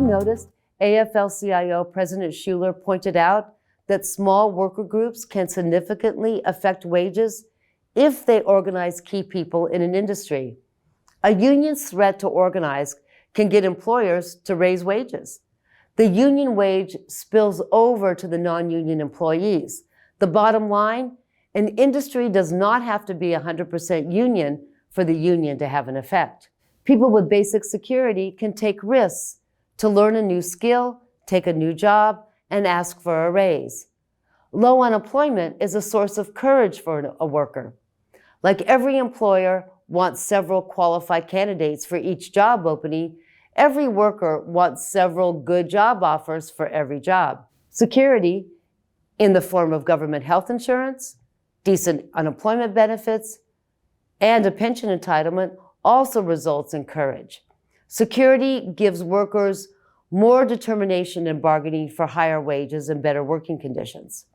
noticed AFL-CIO President Shuler pointed out that small worker groups can significantly affect wages if they organize key people in an industry? A union's threat to organize can get employers to raise wages. The union wage spills over to the non-union employees. The bottom line, an industry does not have to be 100% union for the union to have an effect. People with basic security can take risks to learn a new skill, take a new job, and ask for a raise. Low unemployment is a source of courage for a worker. Like every employer wants several qualified candidates for each job opening, every worker wants several good job offers for every job. Security, in the form of government health insurance, decent unemployment benefits, and a pension entitlement, also results in courage. Security gives workers more determination in bargaining for higher wages and better working conditions.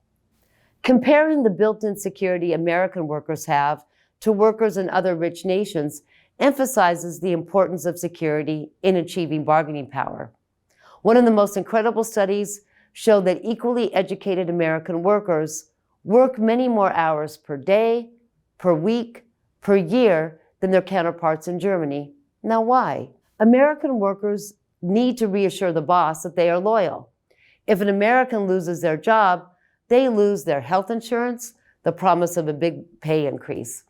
Comparing the built-in security American workers have to workers in other rich nations emphasizes the importance of security in achieving bargaining power. One of the most incredible studies showed that equally educated American workers work many more hours per day, per week, per year than their counterparts in Germany. Now why? American workers need to reassure the boss that they are loyal. If an American loses their job, they lose their health insurance, the promise of a big pay increase.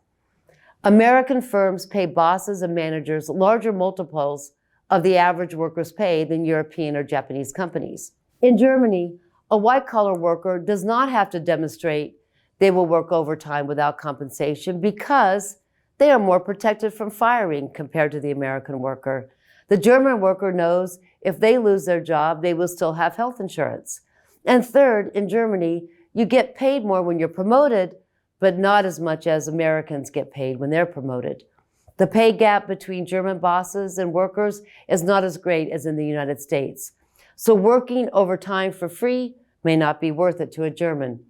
American firms pay bosses and managers larger multiples of the average worker's pay than European or Japanese companies. In Germany, a white-collar worker does not have to demonstrate they will work overtime without compensation because they are more protected from firing compared to the American worker. The German worker knows if they lose their job, they will still have health insurance. And third, in Germany, you get paid more when you're promoted, but not as much as Americans get paid when they're promoted. The pay gap between German bosses and workers is not as great as in the United States. So working overtime for free may not be worth it to a German.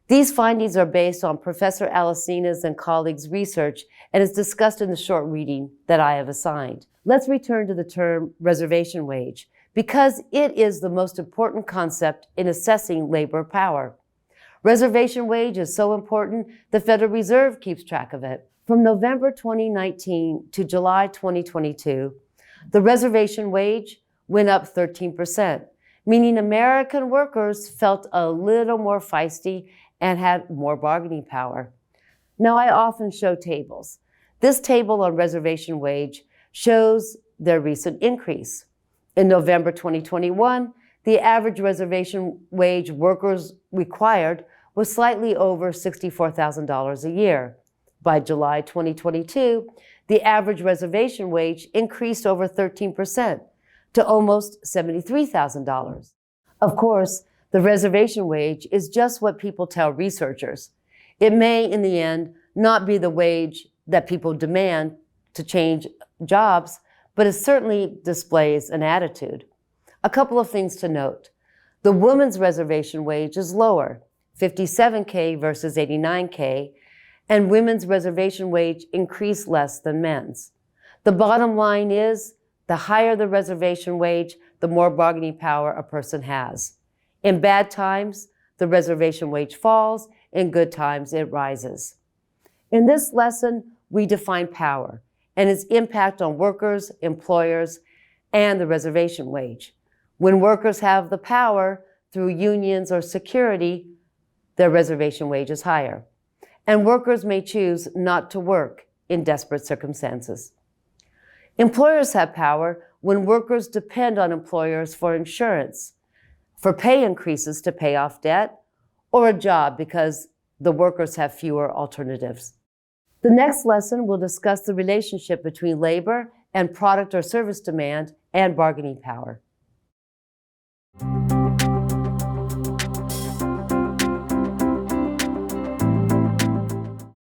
These findings are based on Professor Alesina's and colleagues' research and is discussed in the short reading that I have assigned. Let's return to the term reservation wage, because it is the most important concept in assessing labor power. Reservation wage is so important, the Federal Reserve keeps track of it. From November 2019 to July 2022, the reservation wage went up 13%, meaning American workers felt a little more feisty and had more bargaining power. Now, I often show tables. This table on reservation wage shows their recent increase. In November 2021, the average reservation wage workers required was slightly over $64,000 a year. By July 2022, the average reservation wage increased over 13% to almost $73,000. Of course, the reservation wage is just what people tell researchers. It may, in the end, not be the wage that people demand to change jobs, but it certainly displays an attitude. A couple of things to note. The women's reservation wage is lower, $57K versus $89K, and women's reservation wage increased less than men's. The bottom line is, the higher the reservation wage, the more bargaining power a person has. In bad times, the reservation wage falls. In good times, it rises. In this lesson, we define power and its impact on workers, employers, and the reservation wage. When workers have the power through unions or security, their reservation wage is higher. And workers may choose not to work in desperate circumstances. Employers have power when workers depend on employers for insurance, for pay increases to pay off debt, or a job because the workers have fewer alternatives. The next lesson will discuss the relationship between labor and product or service demand and bargaining power.